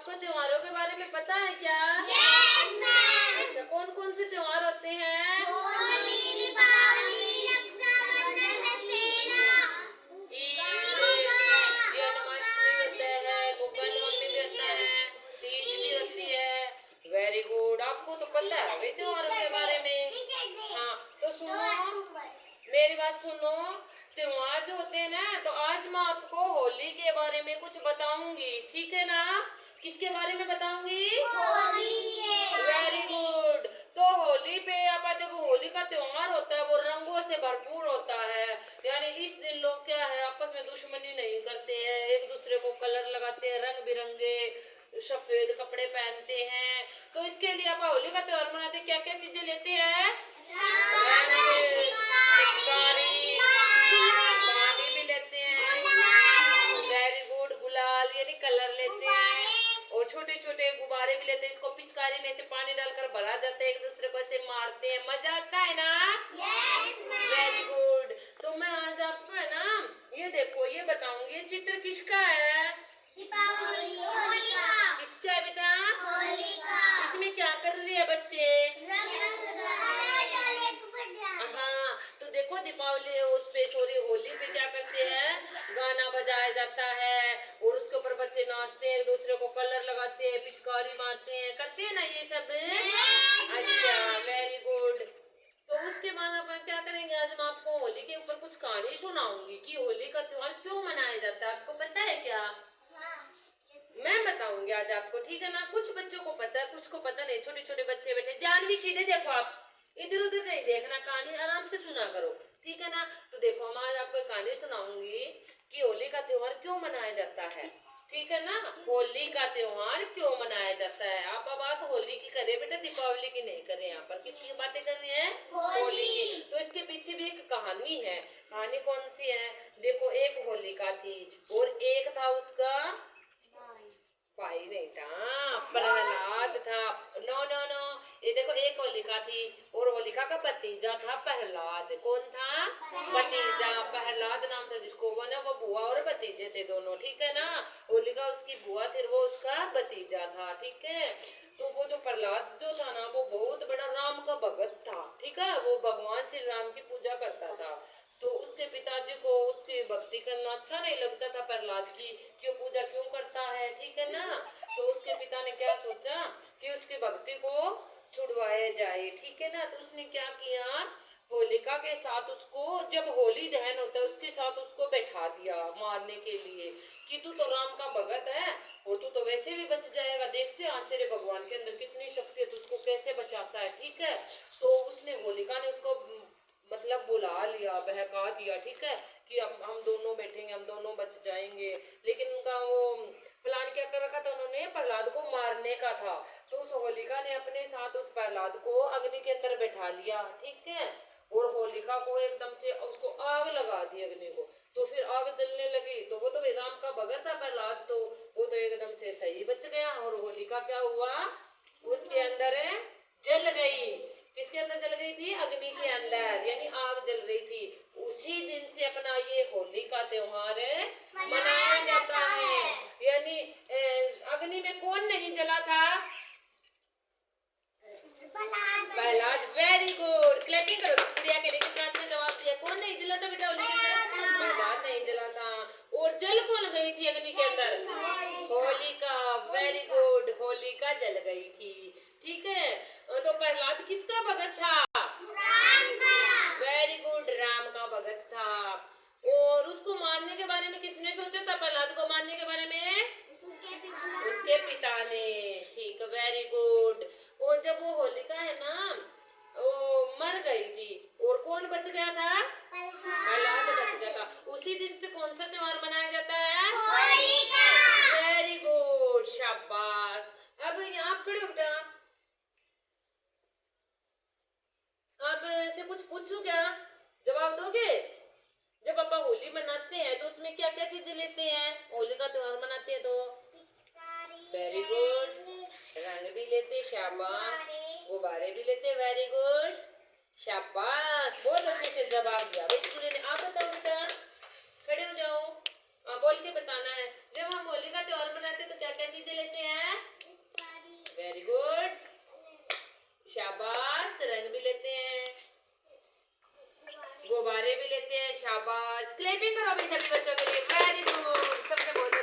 आपको त्योहारों के बारे में पता है क्या? अच्छा, कौन कौन से त्योहार होते हैं? होली, दीपावली, रक्षाबंधन, दशहरा, ईद, जन्माष्टमी होता है, गोपाष्टमी भी होता है, तीज भी होती है। वेरी गुड, आपको तो पता है भाई त्योहारों के बारे में। हाँ, तो सुनो, मेरी बात सुनो। त्योहार जो होते हैं ना, तो आज मैं आपको होली के बारे में कुछ बताऊंगी, ठीक है ना? किसके बारे में बताऊंगी? Very good. तो होली पे जब होली का त्योहार होता है वो रंगों से भरपूर होता है। यानी इस दिन लोग क्या है, आपस में दुश्मनी नहीं करते हैं, एक दूसरे को कलर लगाते हैं, रंग बिरंगे सफेद कपड़े पहनते हैं। तो इसके लिए आप होली का त्योहार मनाते क्या क्या चीजें लेते हैं? पिचकारी, पानी भी लेते हैं। वेरी गुड, गुलाल यानी कलर लेते हैं, और छोटे छोटे गुब्बारे भी लेते हैं। इसको पिचकारी में से पानी डालकर भरा जाता है, एक दूसरे को ऐसे मारते हैं, मजा आता है ना? Very good. तो मैं आज आपको है ना, ये देखो, ये बताऊंगी, ये चित्र किसका है? किसका है बेटा? इसमें क्या कर रहे हैं बच्चे? हाँ, तो देखो दीपावली उस पे होली पे क्या करते हैं, गाना बजाया जाता है और उसके ऊपर बच्चे नाचते हैं, एक दूसरे को कलर लगाते हैं, पिचकारी मारते हैं, करते हैं ना ये सब? अच्छा, वेरी गुड। तो उसके बाद अपन क्या करेंगे, आज मैं आपको होली के ऊपर कुछ कहानी सुनाऊंगी कि होली का त्योहार क्यों मनाया जाता है। आपको पता है क्या? मैं बताऊंगी आज आपको, ठीक है ना? कुछ बच्चों को पता है, कुछ को पता नहीं। छोटे छोटे बच्चे बैठे, जानवी सीधे देखो, आप इधर उधर नहीं देखना, कहानी आराम से सुना करो, ठीक है ना? तो देखो, मैं आज आपको एक कहानी सुनाऊंगी कि होली का त्योहार क्यों मनाया जाता है, ठीक है ना? होली का त्योहार क्यों मनाया जाता है। आप बात होली की करें बेटा, दीपावली की नहीं करें। यहाँ पर किसकी बातें कर रही हैं? होली की। तो इसके पीछे भी एक कहानी है। कहानी कौन सी है? देखो, एक होलिका थी और एक था उसका भाई नहीं था, प्रहलाद था। नो नो नो, ये देखो, एक होलिका थी और होलिका का भतीजा था प्रहलाद। कौन था? भतीजा, प्रहलाद नाम था जिसको, वो ना, वो बुआ और भतीजे थे दोनों, ठीक है ना? होलिका उसकी बुआ थी, वो उसका भतीजा था, ठीक है? तो वो जो प्रहलाद जो था ना, वो बहुत बड़ा राम का भगत था, ठीक है? वो भगवान श्री राम की पूजा करता था। तो उसके पिताजी को उसकी भक्ति करना अच्छा नहीं लगता था प्रहलाद की, कि वो पूजा क्यों करता है, ठीक है ना? तो उसके पिता ने क्या सोचा कि उसकी भक्ति को छुड़वाया जाए, ठीक है ना? तो उसने क्या किया, होलिका के साथ उसको, जब होली दहन होता है उसके साथ उसको बैठा दिया मारने के लिए, कि तू तो राम का भगत है और तू तो वैसे भी बच जाएगा, देखते हैं आज तेरे भगवान के अंदर कितनी शक्ति है, तू उसको कैसे बचाता है, ठीक है? तो उसने, होलिका ने उसको मतलब बुला लिया, बहका दिया, ठीक है? कि अब हम दोनों बैठेंगे, हम दोनों बच जाएंगे। लेकिन उनका वो प्लान क्या कर रखा था उन्होंने, प्रहलाद को मारने का था। तो उस होलिका ने अपने साथ उस प्रहलाद को अग्नि के अंदर बैठा लिया, ठीक है? और होलिका को एकदम से उसको आग लगा दी, अग्नि को। तो फिर आग जलने लगी, तो वो तो राम का भगत था प्रहलाद, तो वो तो एकदम से सही बच गया। और होलिका क्या हुआ, उसके अंदर जल गई। किसके अंदर जल गई थी? अग्नि के अंदर, यानी आग जल रही थी। उसी दिन से अपना ये होली का त्योहार मनाया जाता है। यानी अग्नि में कौन नहीं जला था? प्रहलाद। वेरी गुड, क्लैपिंग करो गुड़िया के लिए, कितना अच्छा जवाब दिया। कौन नहीं जला था बेटा होली के अंदर? प्रहलाद नहीं जला था। और जल कौन गई थी अग्नि के अंदर? होलिका। वेरी गुड, होलिका जल गई थी, ठीक है? तो प्रहलाद किसका भगत था? वेरी गुड, राम का भगत था। और उसको मारने के बारे में किसने सोचा था? प्रहलाद को मारने के बारे में उसके पिता ने, ठीक, वेरी गुड। और जब वो होलिका है ना, वो मर गई थी और कौन बच गया था? प्रहलाद बच गया था। उसी दिन से कौन सा त्योहार मनाया जाता है? वेरी गुड, शाबाश। अब आप खड़े हो बेटा, आप ऐसे कुछ पूछूं क्या, जवाब दोगे? जब आप होली मनाते हैं तो उसमें क्या क्या चीजें लेते हैं? होली का त्योहार मनाते हैं तो वेरी गुड, रंग भी लेते, शाबाश, गुब्बारे भी लेते, वेरी गुड, शाबाश, बहुत अच्छे से जवाब दिया भाई स्टूडेंट ने। आप बताओ बेटा, खड़े हो जाओ, बोल के बताना है। जब हम होली का त्योहार मनाते हैं तो क्या क्या चीजें लेते हैं? शाबाश, रंग भी लेते हैं, गुब्बारे भी लेते हैं, शाबाश। क्लैपिंग करो भाई सभी बच्चों के लिए, वेरी गुड, सबने बहुत